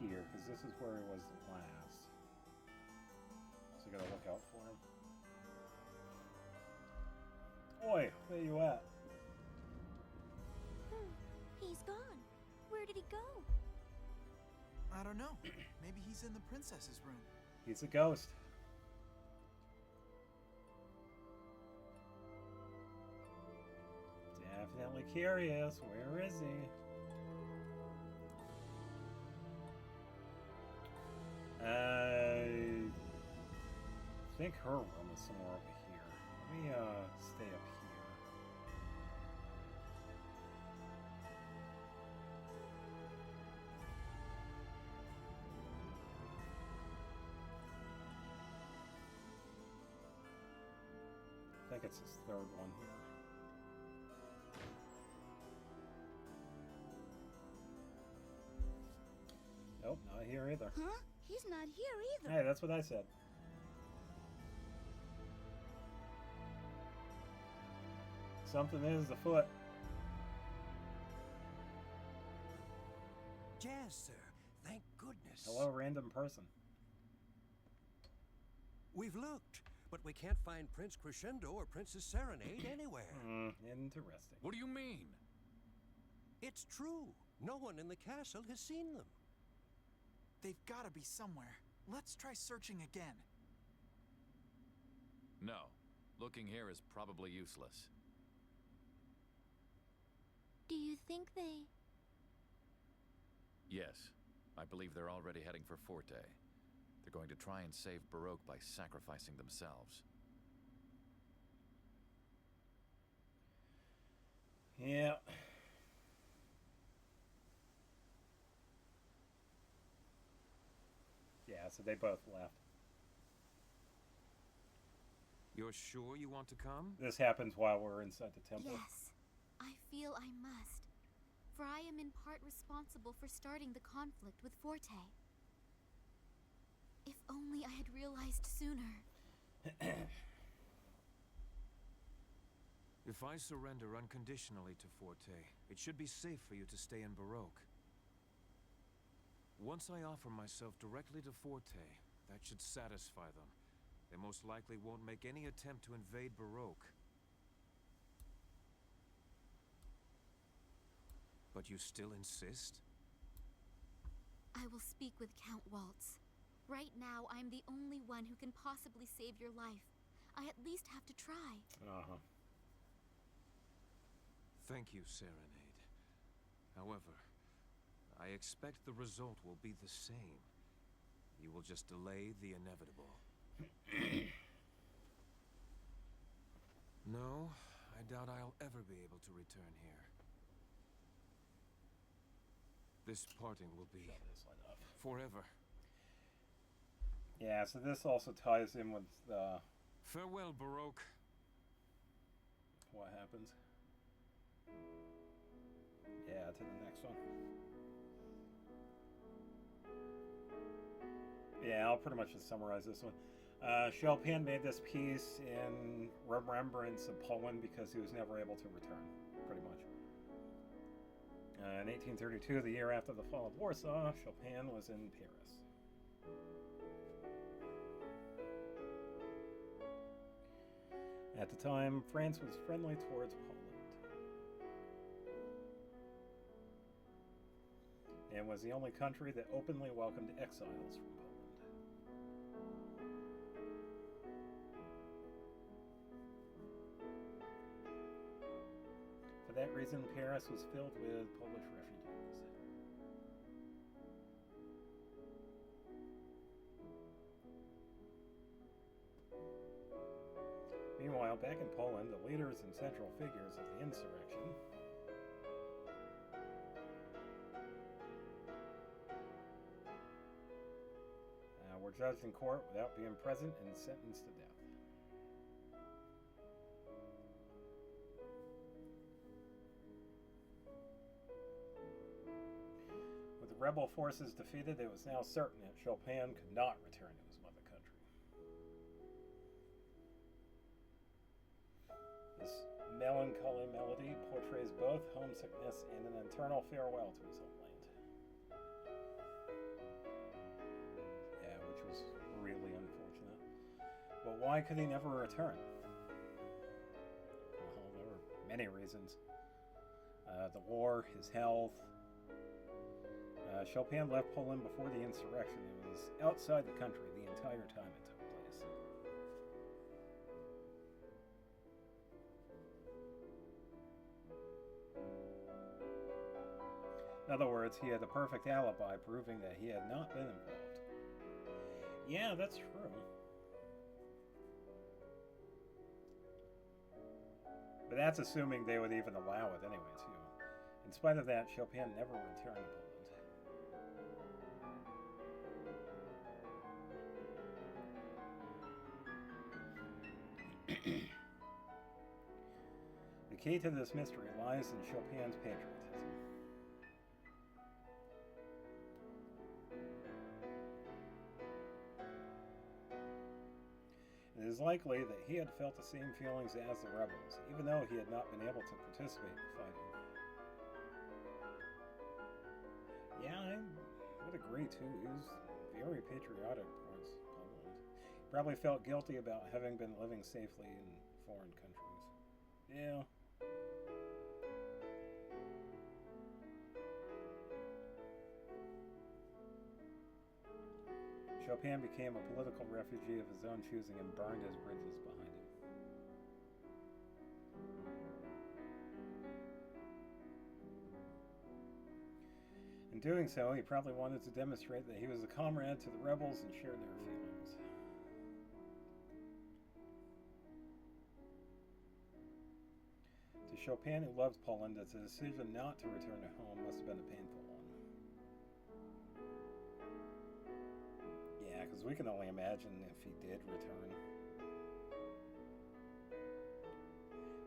here, because this is where he was last. So I gotta look out for him. Oi, where you at? He's gone. Where did he go? I don't know. Maybe he's in the princess's room. He's a ghost. Definitely curious. Where is he? I think her room is somewhere over here. Let me stay up here. I think it's his third one here. Nope, not here either. Huh? He's not here either. Hey, that's what I said. Something is afoot. Jazz, sir. Thank goodness. Hello, random person. We've looked, but we can't find Prince Crescendo or Princess Serenade anywhere. Interesting. What do you mean? It's true. No one in the castle has seen them. They've got to be somewhere. Let's try searching again. No. Looking here is probably useless. Do you think they... Yes. I believe they're already heading for Forte. They're going to try and save Baroque by sacrificing themselves. Yeah. Yeah, so they both left. You're sure you want to come? This happens while we're inside the temple. Yes, I feel I must. For I am in part responsible for starting the conflict with Forte. If only I had realized sooner. If I surrender unconditionally to Forte, it should be safe for you to stay in Baroque. Once I offer myself directly to Forte, that should satisfy them. They most likely won't make any attempt to invade Baroque. But you still insist? I will speak with Count Waltz. Right now, I'm the only one who can possibly save your life. I at least have to try. Uh-huh. Thank you, Serenade. However, I expect the result will be the same. You will just delay the inevitable. No, I doubt I'll ever be able to return here. This parting will be This one up. forever. Yeah, so this also ties in with the Farewell, Baroque. what happens. Yeah, to the next one. Yeah, I'll pretty much just summarize this one. Chopin made this piece in remembrance of Poland because he was never able to return, pretty much. In 1832, the year after the fall of Warsaw, Chopin was in Paris. At the time, France was friendly towards Poland and was the only country that openly welcomed exiles from Poland. For that reason, Paris was filled with Polish refugees. Meanwhile, back in Poland, the leaders and central figures of the insurrection were judged in court without being present and sentenced to death. With the rebel forces defeated, it was now certain that Chopin could not return to his mother country. This melancholy melody portrays both homesickness and an eternal farewell to his homeland. why could he never return? Well, there were many reasons. The war, his health. Chopin left Poland before the insurrection. He was outside the country the entire time it took place. In other words, he had the perfect alibi proving that he had not been involved. Yeah, that's true. But that's assuming they would even allow it anyway, too. In spite of that, Chopin never returned to Poland. The key to this mystery lies in Chopin's patriotism. It is likely that he had felt the same feelings as the rebels, even though he had not been able to participate in fighting. Yeah, I would agree too. He was very patriotic towards Poland. He probably felt guilty about having been living safely in foreign countries. Yeah. Chopin became a political refugee of his own choosing and burned his bridges behind him. In doing so, he probably wanted to demonstrate that he was a comrade to the rebels and shared their feelings. To Chopin, who loved Poland, the decision not to return to home must have been a painful one. Yeah, because we can only imagine if he did return.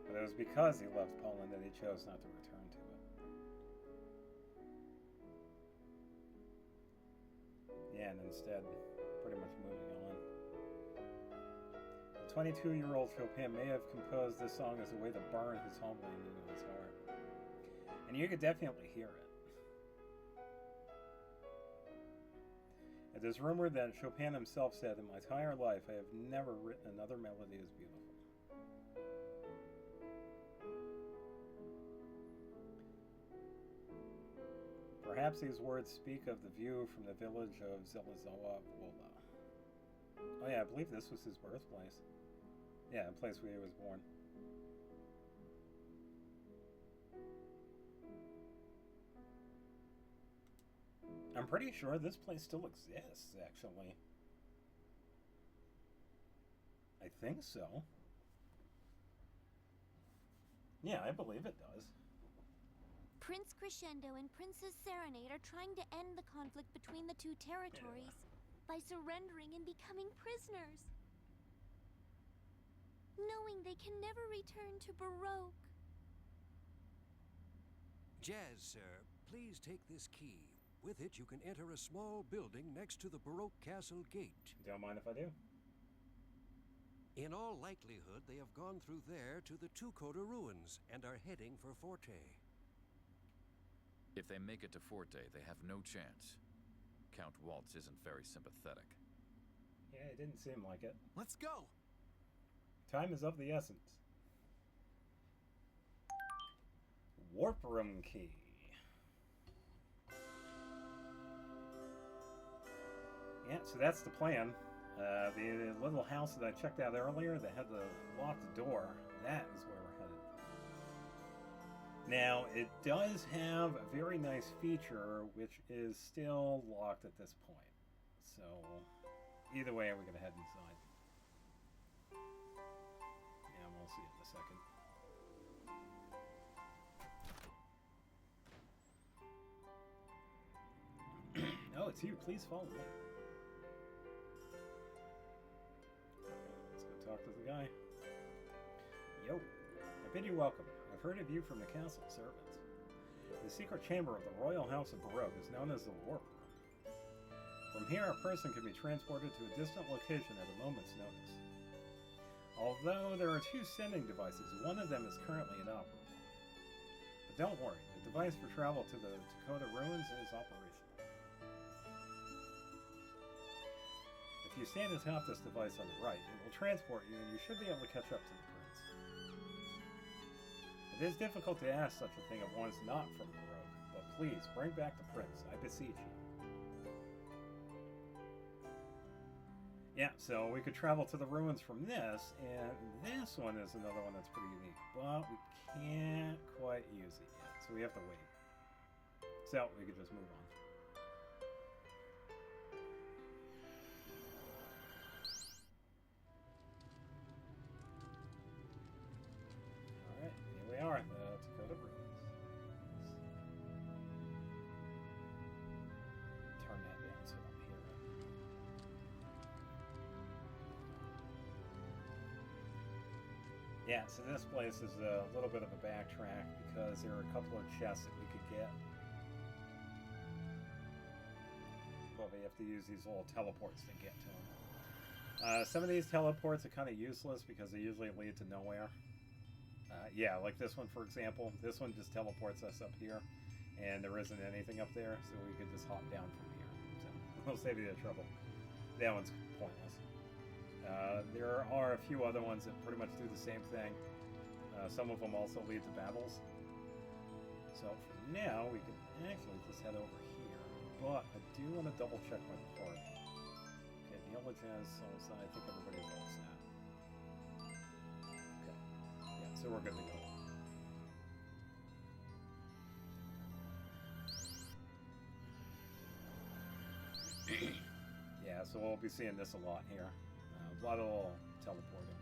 But it was because he loved Poland that he chose not to return to it. Yeah, and instead, pretty much moving on. The 22-year-old Chopin may have composed this song as a way to burn his homeland into his heart. And you could definitely hear it. It is rumored that Chopin himself said, "In my entire life, I have never written another melody as beautiful." Perhaps these words speak of the view from the village of Zelazowa Wola. Oh yeah, I believe this was his birthplace. Yeah, the place where he was born. I'm pretty sure this place still exists, actually. I think so. Yeah, I believe it does. Prince Crescendo and Princess Serenade are trying to end the conflict between the two territories by surrendering and becoming prisoners, knowing they can never return to Baroque. Jazz, sir, please take this key. With it, you can enter a small building next to the Baroque Castle gate. Don't mind if I do. In all likelihood, they have gone through there to the Two-Coda ruins and are heading for Forte. If they make it to Forte, they have no chance. Count Waltz isn't very sympathetic. Yeah, it didn't seem like it. Let's go! Time is of the essence. Warp room key. Yeah, so that's the plan. The little house that I checked out earlier that had the locked door, that is where we're headed. Now, it does have a very nice feature, which is still locked at this point. So, either way, we're going to head inside. Yeah, we'll see in a second. Oh, it's you. Please follow me. Let's go talk to the guy. Yo, I bid you welcome. I've heard of you from the castle servants. The secret chamber of the Royal House of Baroque is known as the Warp Room. From here, a person can be transported to a distant location at a moment's notice. Although there are two sending devices, one of them is currently inoperable. But don't worry, the device for travel to the Two-Coda ruins is operational. If If you stand atop this device on the right, it will transport you and you should be able to catch up to the prince. It is difficult to ask such a thing of one is not from Baroque, but please, bring back the prince, I beseech you. Yeah, so we could travel to the ruins from this, and this one is another one that's pretty unique, but we can't quite use it yet, so we have to wait. So, we could just move on. Alright, here we are, the Dakota Ruins. Turn that down so I don't hear it. Yeah, so this place is a little bit of a backtrack because there are a couple of chests that we could get. But we have to use these little teleports to get to them. Some of these teleports are kind of useless because they usually lead to nowhere. Yeah, like this one, for example. This one just teleports us up here, and there isn't anything up there, so we could just hop down from here. So we'll save you the trouble. That one's pointless. There are a few other ones that pretty much do the same thing. Some of them also lead to battles. So for now, we can actually just head over here. But I do want to double check my party. Okay, Neil has all set. I think everybody's all set. Okay. Yeah, so we're good to go. Yeah, so we'll be seeing this a lot here. A lot of little teleporting.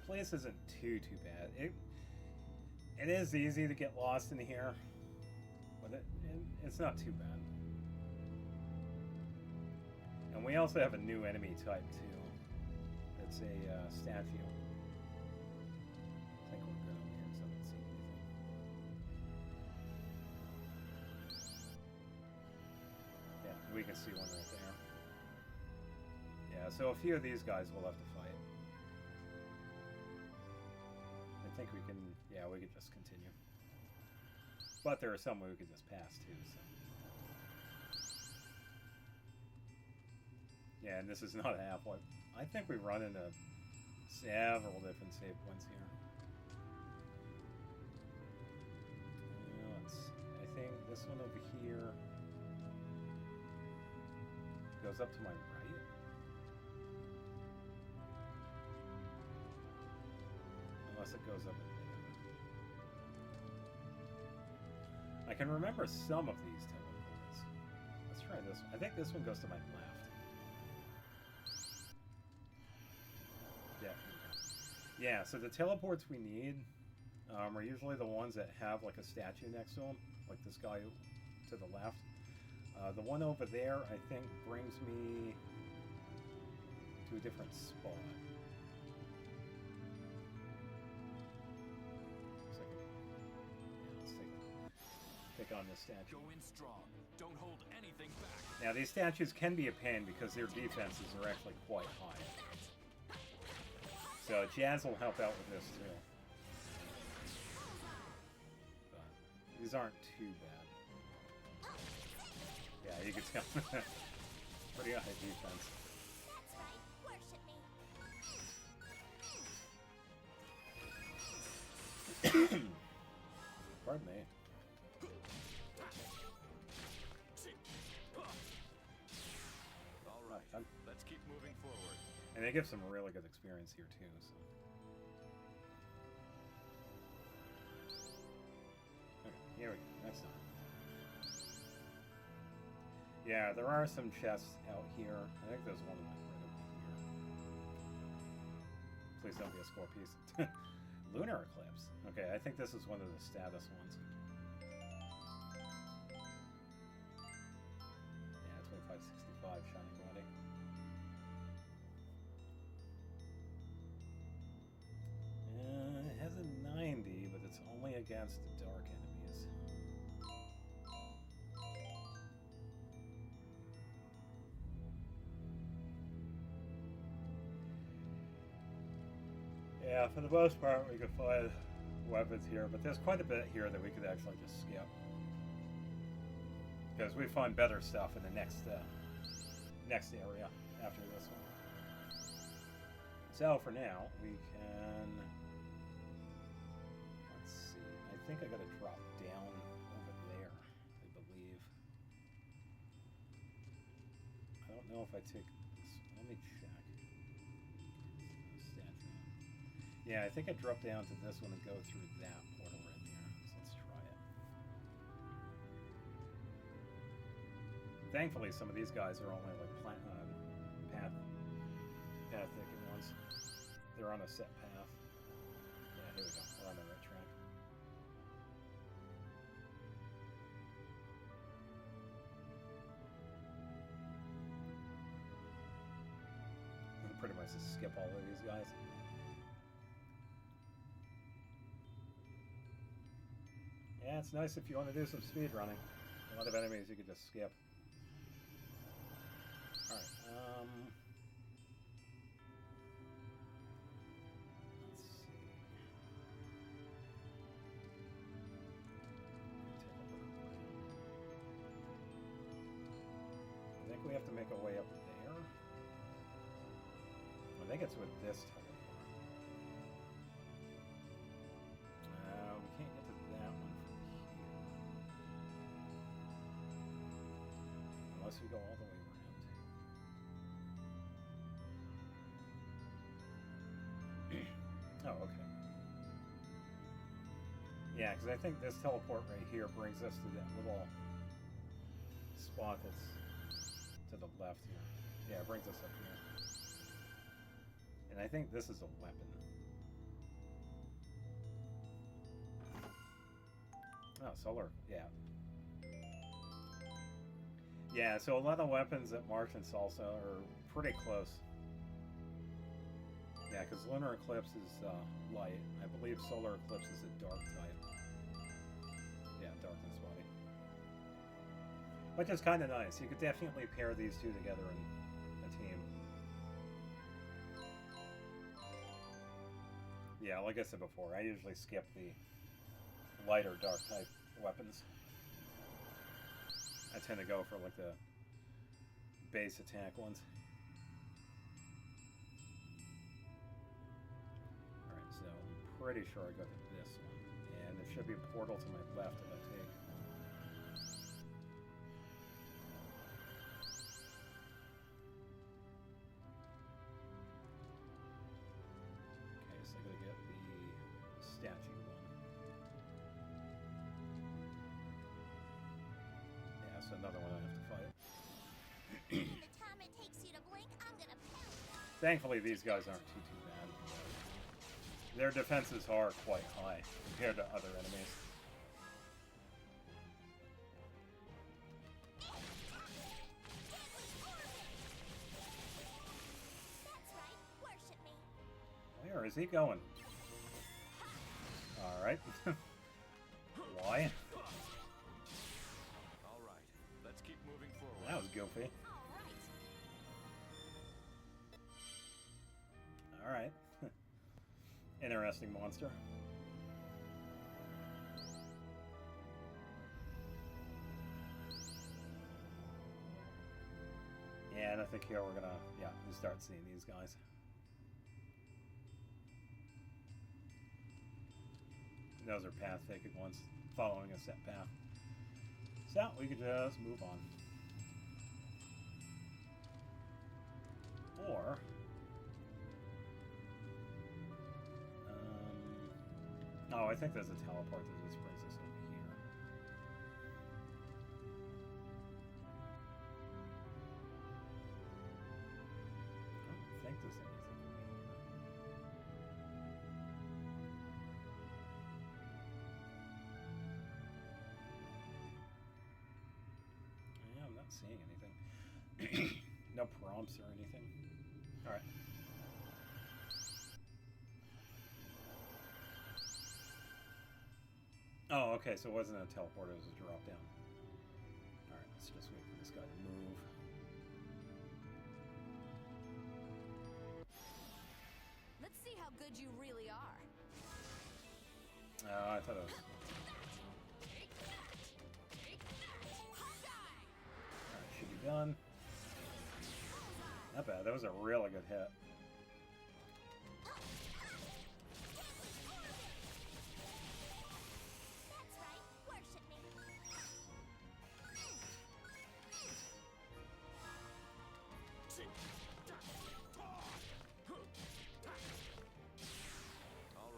Place isn't too bad. It is easy to get lost in here, but it's not too bad. And we also have a new enemy type too. It's a statue. I think we're good over here, so I don't see anything. Yeah, we can see one right there. Yeah, so a few of these guys we'll have to fight. I think we can, yeah, we could just continue. But there are some we could just pass too, so. Yeah, and this is not a halfway. I think we run into several different save points here. Let's see. I think this one over here goes up to my right. Unless it goes up in there. I can remember some of these teleports. Let's try this one. I think this one goes to my left. Yeah. Yeah, so the teleports we need are usually the ones that have like a statue next to them, like this guy to the left. The one over there, I think, brings me to a different spot. Pick on this statue. Go in strong. Don't hold anything back. Now these statues can be a pain because their defenses are actually quite high. So Jazz will help out with this too. But these aren't too bad. Yeah, you can tell. Pretty high defense. That's right. Worship me. Pardon me. All right, let's keep moving forward. And they give some really good experience here too. So. Okay, here we go. Next time. Yeah, there are some chests out here. I think there's one like right over here. Please don't be a score piece. Lunar Eclipse. Okay, I think this is one of the status ones. Yeah, 2565 Shining Body. It has a 90, but it's only against the dark enemies. Yeah, for the most part, we can find weapons here, but there's quite a bit here that we could actually just skip. Because we find better stuff in the next area after this one. So for now, we can... Let's see. I think I gotta drop down over there, I believe. I don't know if I take this. Let me check. Statue. Yeah, I think I drop down to this one and go through that portal right there. So let's try it. Thankfully, some of these guys are only like path thicket ones. They're on a set path. Yeah, here we go. We're on the right track. We can pretty much just skip all of these guys. Yeah, it's nice if you want to do some speed running. A lot of enemies you could just skip. Alright, let's see. I think we have to make our way up there. I think it's with this teleport. We can't get to that one from here. Unless we go all the way around. Oh, okay. Yeah, because I think this teleport right here brings us to that little spot that's to the left here. Yeah, it brings us up here. And I think this is a weapon. Oh, solar. Yeah. Yeah, so a lot of weapons at March and Salsa are pretty close. Yeah, because Lunar Eclipse is light. I believe Solar Eclipse is a dark type. Yeah, darkness body. Which is kind of nice. You could definitely pair these two together in a team. Yeah, like I said before, I usually skip the light or dark type weapons. I tend to go for like the base attack ones. Alright, so I'm pretty sure I go to this one. And there should be a portal to my left that I take. Okay, so I gotta get the statue one. Yeah, so another one I have to fight. Thankfully, these guys aren't too bad. Their defenses are quite high compared to other enemies. Where is he going? Alright. Why? Alright, let's keep moving forward. That was goofy. Alright. Interesting monster. Yeah, and I think here we're gonna, we start seeing these guys. Those are path taking ones, following a set path. So we could just move on. Or oh, I think there's a teleport that just brings us over here. I don't think there's anything over here. Yeah, I'm not seeing anything. No prompts or anything. Alright. Oh, okay, so it wasn't a teleport, it was a drop down. Alright, let's just wait for this guy to move. Let's see how good you really are. Oh, I thought it was. Alright, should be done. Not bad. That was a really good hit.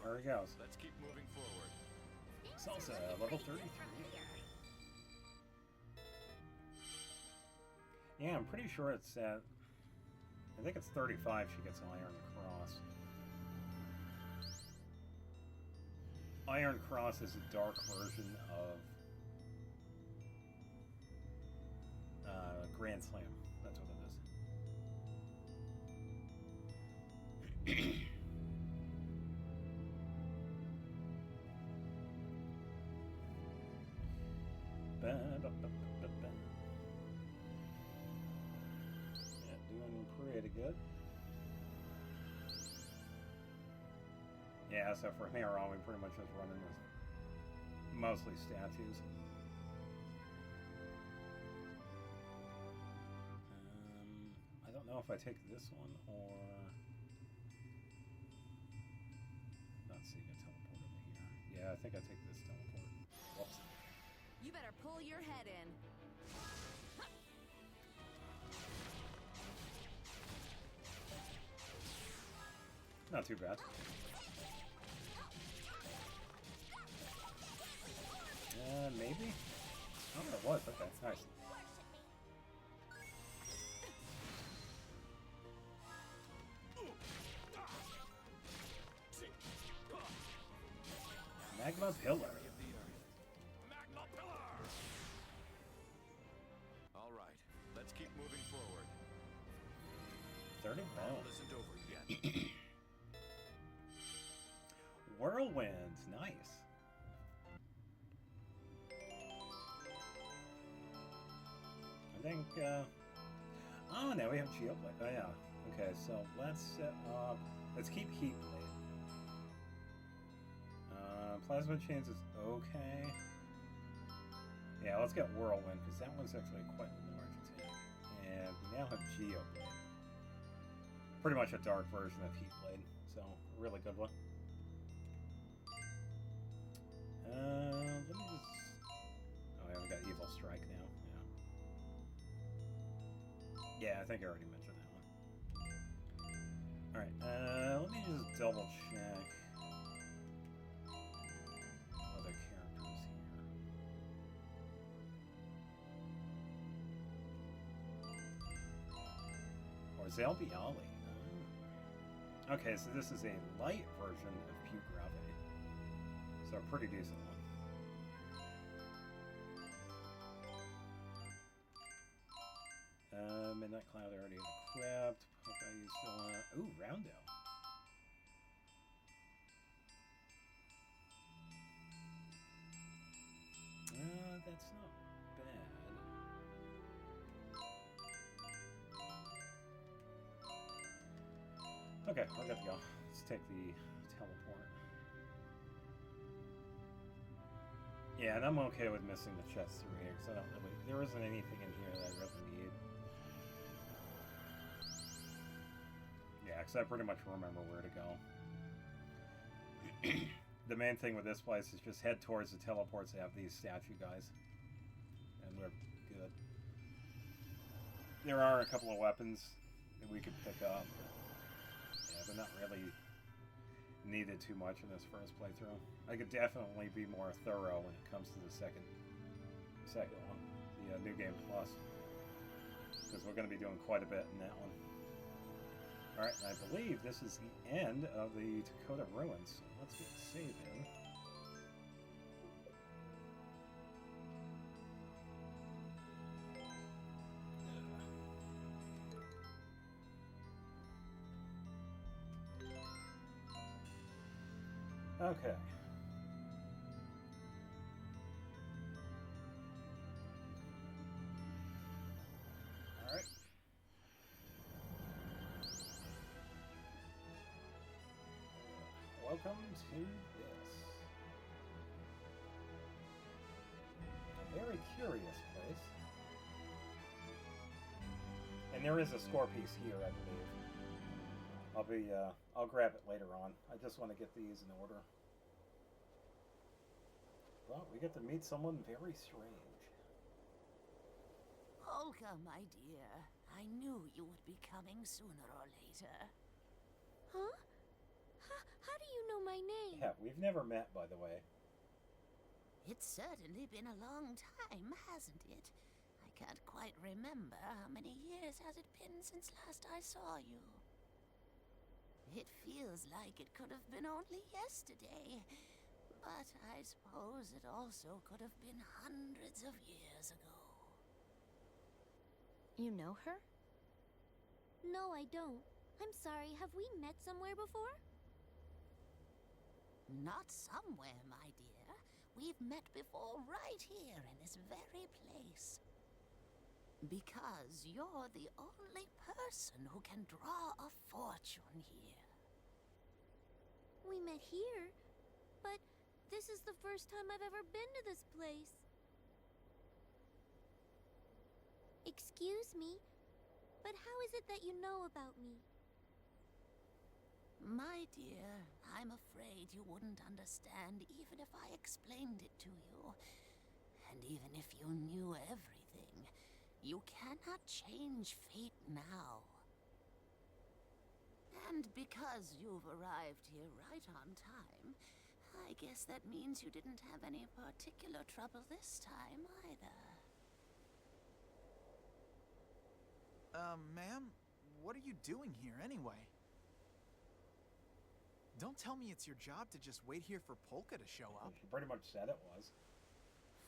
There he goes. Let's keep moving forward. Salsa, level 33. Yeah, I'm pretty sure it's at... I think it's 35 she gets Iron Cross. Iron Cross is a dark version of Grand Slam. That's what it is. Yeah, doing pretty good. Yeah, so from here on, we pretty much just running with mostly statues. I don't know if I take this one or not seeing a teleport over here. Yeah, I think I take this teleport. Whoops. You better pull your head in. Not too bad. Maybe? Oh, it was. Okay, nice. Magma Pillar. Magma Pillar! All right, let's keep moving forward. 30 Battle bones. isn't over yet. Whirlwinds, nice. I think, oh, now we have Geoblade. Oh, yeah. Okay, so let's set up, let's keep Heatblade. Plasma Chains is okay. Yeah, let's get Whirlwind, because that one's actually quite a large attack. And we now have Geoblade. Pretty much a dark version of Heatblade, so a really good one. Let me just... Oh, yeah, we got Evil Strike now. Yeah, I think I already mentioned that one. Alright, let me just double check other characters here. Or Zalbiali. Oh. Okay, so this is a light version of Puke Grave. So a pretty decent one. Midnight Cloud already equipped. Hawkeye you still want. Ooh, Roundo. That's not bad. Okay, we're good to go. Let's take the teleport. Yeah, and I'm okay with missing the chest through here, because I don't really... There isn't anything in here that I really need. Yeah, because I pretty much remember where to go. The main thing with this place is just head towards the teleports that have these statue guys. And we're good. There are a couple of weapons that we could pick up. Yeah, but not really needed too much in this first playthrough. I could definitely be more thorough when it comes to the second one, the New Game Plus, because we're going to be doing quite a bit in that one. Alright, and I believe this is the end of the Dakota Ruins, so let's get saving. Okay. Alright. Welcome to this. a curious place. And there is a score piece here, I believe. I'll grab it later on. I just want to get these in order. Well, we get to meet someone very strange. Polka, my dear. I knew you would be coming sooner or later. Huh? How do you know my name? Yeah, we've never met, by the way. It's certainly been a long time, hasn't it? I can't quite remember how many years has it been since last I saw you. It feels like it could have been only yesterday, but I suppose it also could have been hundreds of years ago. You know her? No, I don't. I'm sorry, have we met somewhere before? Not somewhere, my dear. We've met before right here in this very place. Because you're the only person who can draw a fortune here. We met here, but this is the first time I've ever been to this place. Excuse me, but how is it that you know about me? My dear, I'm afraid you wouldn't understand even if I explained it to you. And even if you knew everything, you cannot change fate now. And because you've arrived here right on time, I guess that means you didn't have any particular trouble this time either. Ma'am, what are you doing here anyway? Don't tell me it's your job to just wait here for Polka to show up. She pretty much said it was.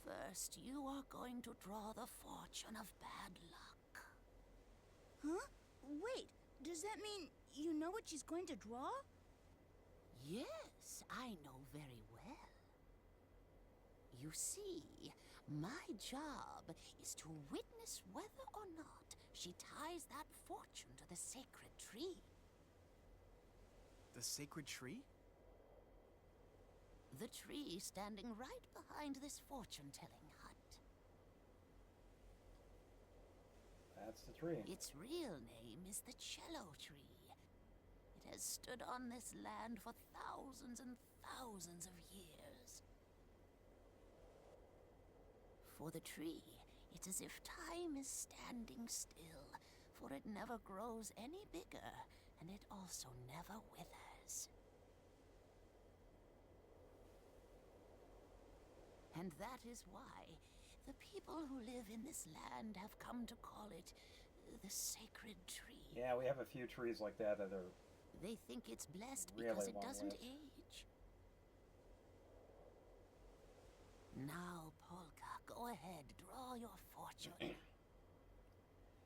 First, you are going to draw the fortune of bad luck. Huh? Wait, does that mean you know what she's going to draw? Yes, I know very well. You see, my job is to witness whether or not she ties that fortune to the sacred tree. The sacred tree? The tree standing right behind this fortune-telling hut. That's the tree. Its real name is the cello tree. It has stood on this land for thousands and thousands of years. For the tree, it's as if time is standing still, for it never grows any bigger, and it also never withers. And that is why the people who live in this land have come to call it the sacred tree. Yeah, we have a few trees like that that are... They think it's blessed Really because it long doesn't lived. age. Now, Polka, go ahead, draw your fortune.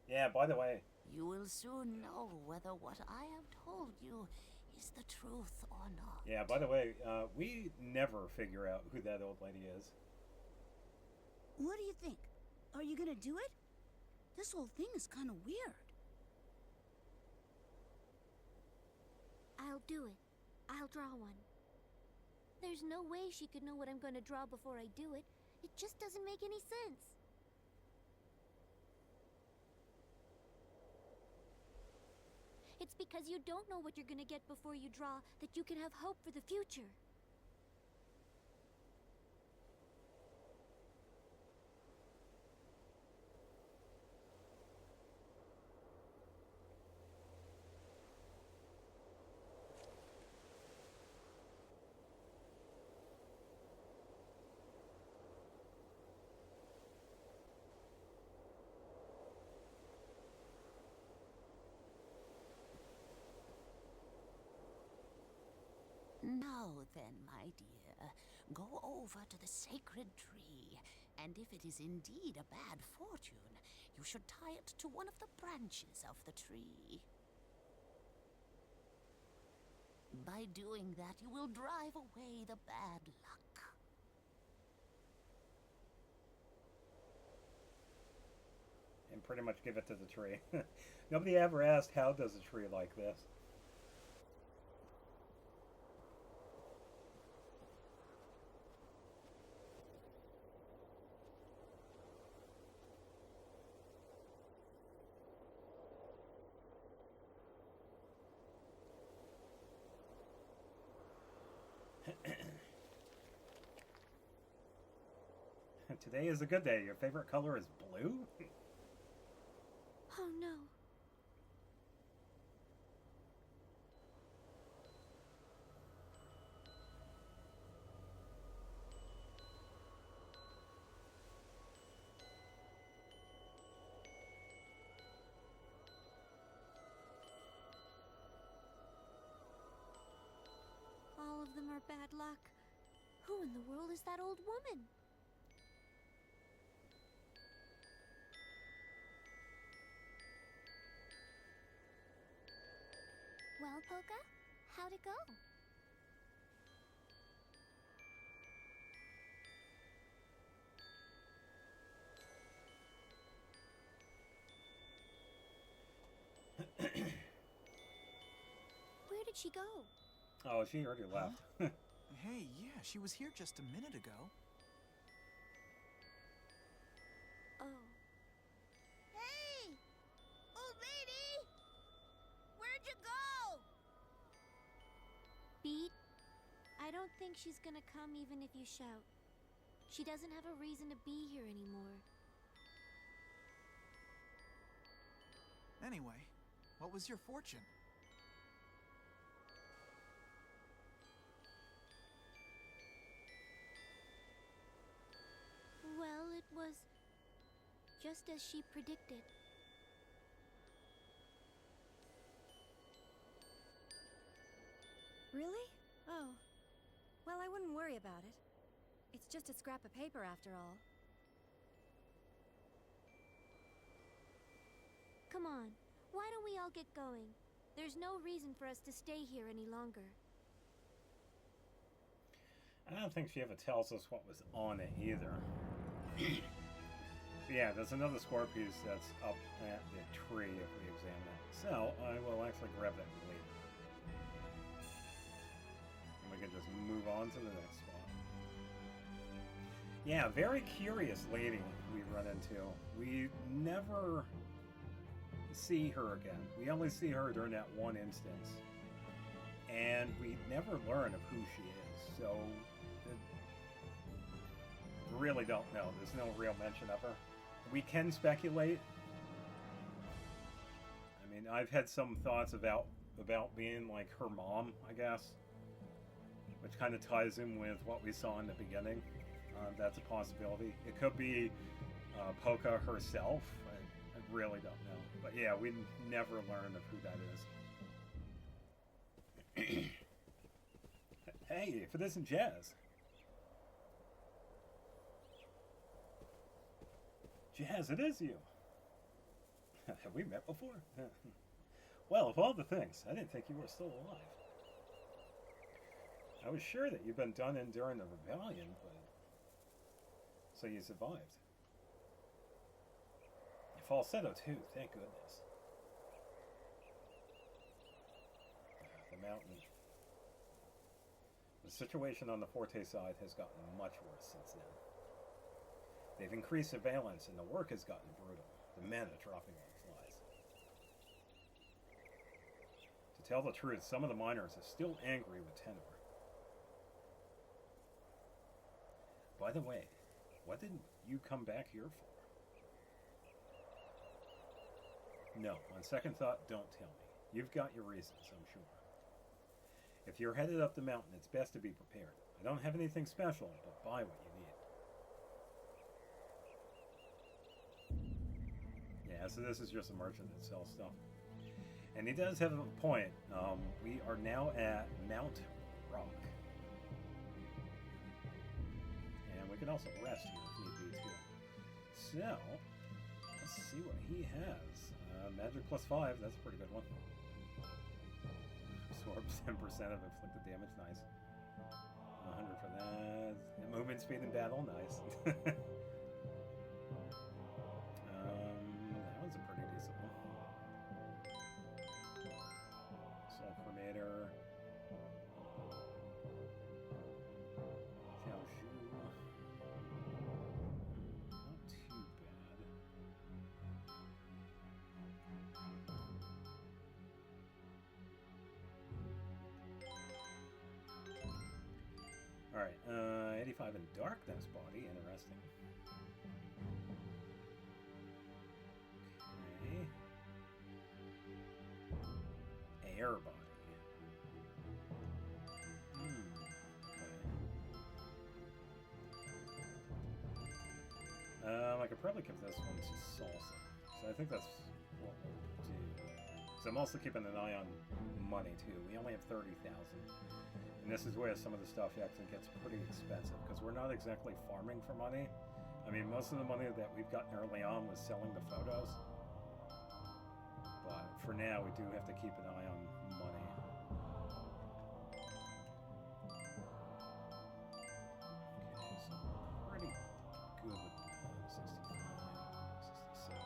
Yeah, by the way, You will soon know whether what I have told you is the truth or not. yeah, by the way, we never figure out who that old lady is. What do you think? Are you gonna do it? This whole thing is kind of weird. I'll do it. I'll draw one. There's no way she could know what I'm going to draw before I do it. It just doesn't make any sense. It's because you don't know what you're going to get before you draw that you can have hope for the future. Now then, my dear, go over to the sacred tree, and if it is indeed a bad fortune, you should tie it to one of the branches of the tree. By doing that, you will drive away the bad luck. And pretty much give it to the tree. Nobody ever asked, how does a tree like this? Today is a good day. Your favorite color is blue? Oh no. All of them are bad luck. Who in the world is that old woman? Well, Polka, how'd it go? Where did she go? Oh, she already left. Hey, yeah, she was here just a minute ago. Oh. Hey! Old lady! Where'd you go? Beat, I don't think she's gonna come even if you shout. She doesn't have a reason to be here anymore. Anyway, what was your fortune? Well, it was just as she predicted. Really? Oh. Well, I wouldn't worry about it. It's just a scrap of paper after all. Come on, why don't we all get going? There's no reason for us to stay here any longer. I don't think she ever tells us what was on it either. Yeah, there's another score piece that's up at the tree if we examine it. So, I will actually grab that later. And we can just move on to the next spot. Yeah, very curious lady we run into. We never see her again. We only see her during that one instance. And we never learn of who she is. So, really don't know. There's no real mention of her. We can speculate. I mean, I've had some thoughts about being like her mom, I guess, which kind of ties in with what we saw in the beginning. That's a possibility. It could be Polka herself. I really don't know. But yeah, we never learn of who that is. Hey, if it isn't Jazz. Jazz, it is you. Have we met before? Well, of all the things, I didn't think you were still alive. I was sure that you'd been done in during the rebellion, but... So you survived. Falsetto, too, thank goodness. The mountain. The situation on the Forte side has gotten much worse since then. They've increased surveillance and the work has gotten brutal. The men are dropping like flies. To tell the truth, some of the miners are still angry with Tenor. By the way, what did you come back here for? No, on second thought, don't tell me. You've got your reasons, I'm sure. If you're headed up the mountain, it's best to be prepared. I don't have anything special, but buy what you need. Yeah, so this is just a merchant that sells stuff. And he does have a point. We are now at Mount Rock. And we can also rest here if need be, too. So, let's see what he has. Magic +5, that's a pretty good one. Absorbs 10% of inflicted damage, nice. 100 for that. And movement speed in battle, nice. That was a pretty decent one. Sulfurnator. Xiaoshu. Not too bad. Alright, 85 in Darkness Body, interesting. air body. Okay. I could probably give this one to Salsa. So I think that's what we'll do. So I'm also keeping an eye on money too. We only have 30,000. And this is where some of the stuff actually gets pretty expensive, because we're not exactly farming for money. I mean, most of the money that we've gotten early on was selling the photos. But for now, we do have to keep an eye on money. Okay, so pretty good with 65, 67.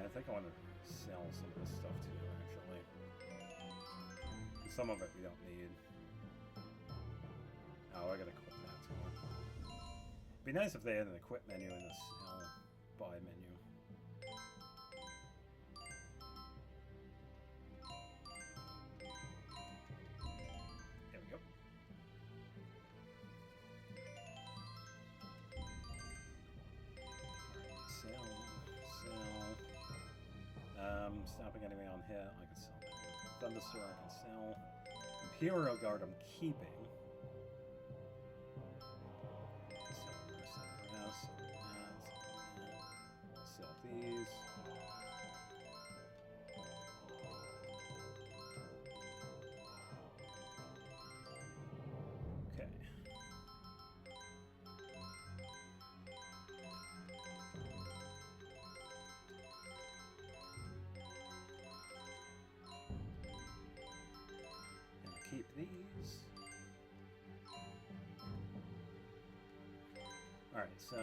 I think I want to sell some of this stuff too, actually. Some of it we don't need. Oh, I gotta equip that too. It'd be nice if they had an equip menu in the sell buy menu. There we go. Stopping enemy on hit, I can sell. Thunderstar, I can sell. Imperial Guard, I'm keeping. Sell these. Okay. Keep these. Alright, so...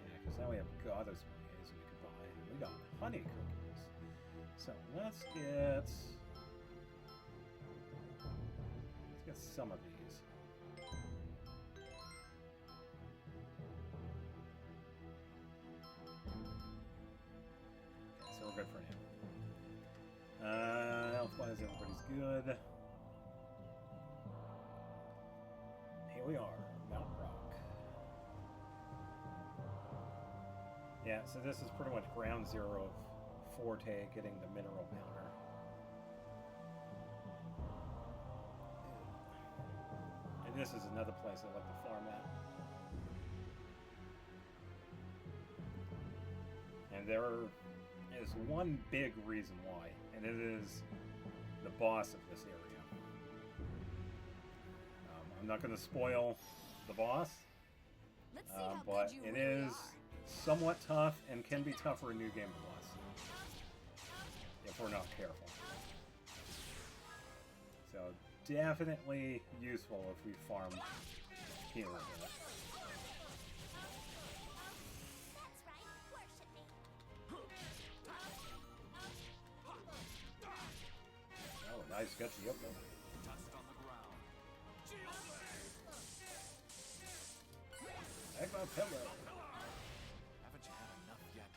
Yeah, because now we have goddess bouquets we could buy. And we got honey cookies. So let's get some of these. Okay, so we're good for now. Health-wise, everybody's good. Here we are, Mount Rock. Yeah, so this is pretty much ground zero of Forte getting the mineral powder. And this is another place I like to farm at. And there is one big reason why, and it is the boss of this area. I'm not going to spoil the boss, but it is somewhat tough and can be tougher in New Game Plus if we're not careful. So definitely useful if we farm healing in it. Nice, got you up there. Dust on the ground. Magma pillar. Haven't you had enough yet?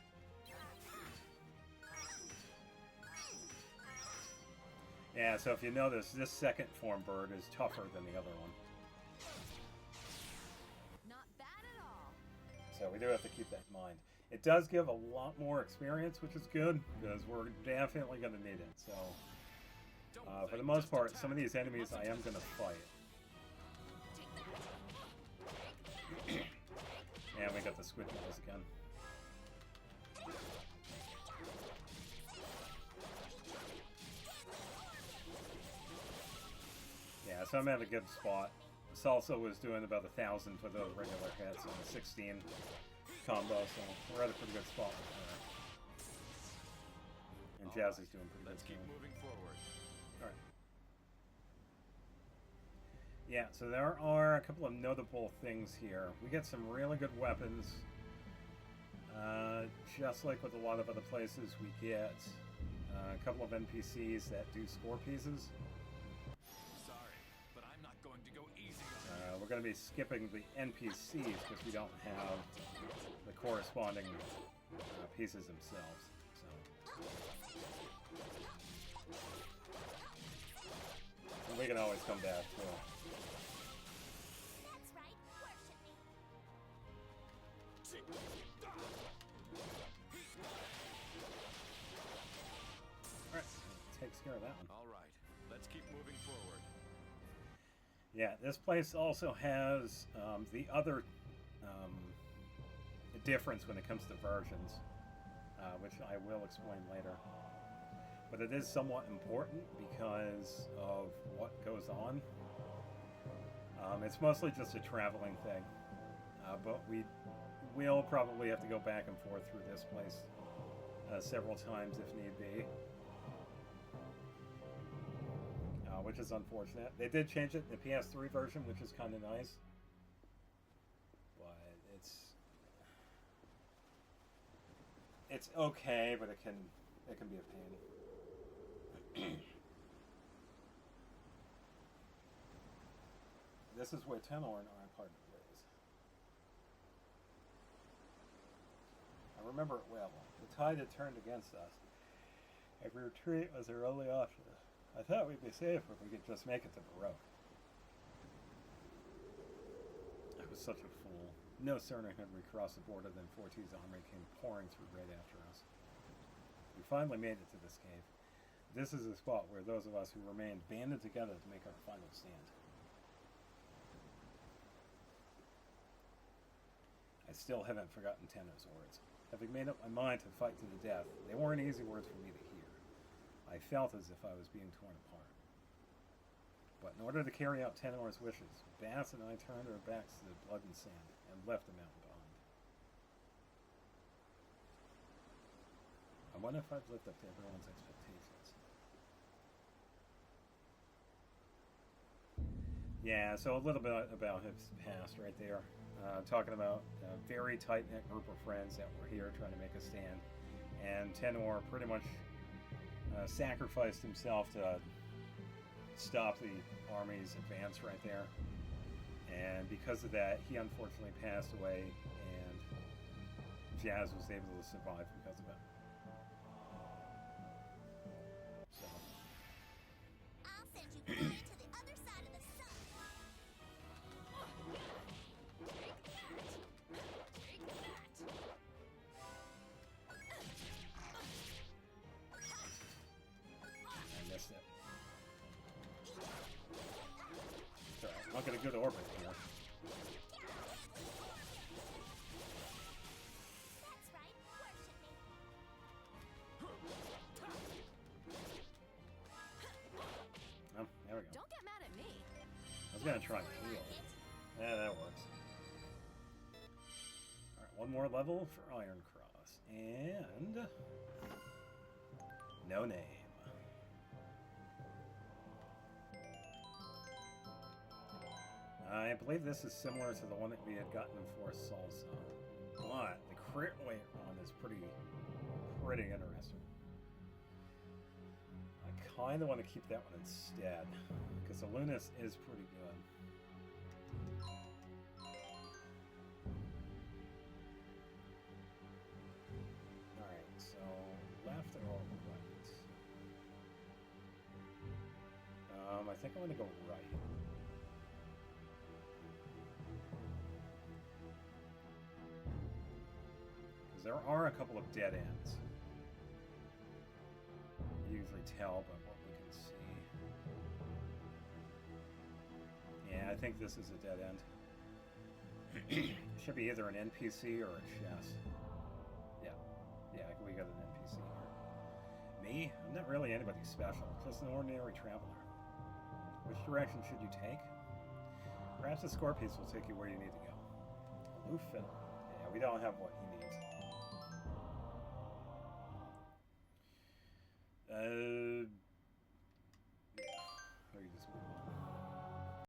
Yeah, so if you notice, this second form bird is tougher than the other one. Not bad at all. So we do have to keep that in mind. It does give a lot more experience, which is good, because we're definitely going to need it. So. For the most part, some of these enemies I am going to fight. And we got the squid balls again. Yeah, so I'm at a good spot. Salsa was doing about 1,000 for the regular hits and 16 combo, so we're at a pretty good spot with her. And Jazz is doing pretty good. Let's keep moving forward. Alright. Yeah, so there are a couple of notable things here. We get some really good weapons. Just like with a lot of other places, we get a couple of NPCs that do score pieces. Sorry, but I'm not going to go easy on We're going to be skipping the NPCs because we don't have the corresponding pieces themselves. So. We can always come back too. That's right, worship me. Alright, takes care of that one. All right, let's keep moving forward. Yeah, this place also has the other difference when it comes to versions, which I will explain later. But it is somewhat important because of what goes on. It's mostly just a traveling thing, but we will probably have to go back and forth through this place several times if need be. Which is unfortunate. They did change it in the PS3 version, which is kind of nice. But it's okay, but it can be a pain. This is where Tenor and I parted ways. I remember it well. The tide had turned against us. Every retreat was our only option. I thought we'd be safe if we could just make it to Baroque. I was such a fool. No sooner had we crossed the border than Forti's army came pouring through right after us. We finally made it to this cave. This is the spot where those of us who remained banded together to make our final stand. I still haven't forgotten Tenor's words. Having made up my mind to fight to the death, they weren't easy words for me to hear. I felt as if I was being torn apart. But in order to carry out Tenor's wishes, Bass and I turned our backs to the blood and sand and left the mountain behind. I wonder if I've lived up to everyone's expectations. Yeah, so a little bit about his past right there. Talking about a very tight-knit group of friends that were here trying to make a stand. And Tenor pretty much sacrificed himself to stop the army's advance right there. And because of that, he unfortunately passed away, and Jazz was able to survive because of it. So. I'll send you flying to the other side of the sun. I missed it. Sorry, I'm not going to go to orbit here. That's right, worship me. Oh, there we go. Don't get mad at me. I was going to try and heal. Yeah, that works. Alright, one more level for Iron Cross. And... no name. I believe this is similar to the one that we had gotten for Salsa. But the crit rate one is pretty interesting. I kind of want to keep that one instead, because the Lunas is pretty good. Alright, so left or right? I think I'm going to go right. There are a couple of dead ends. You usually tell by what we can see. Yeah, I think this is a dead end. Should be either an NPC or a chest. Yeah, we got an NPC here. Me? I'm not really anybody special, just an ordinary traveler. Which direction should you take? Perhaps the Scorpius will take you where you need to go. Aloof fiddle. Yeah, we don't have what he needs.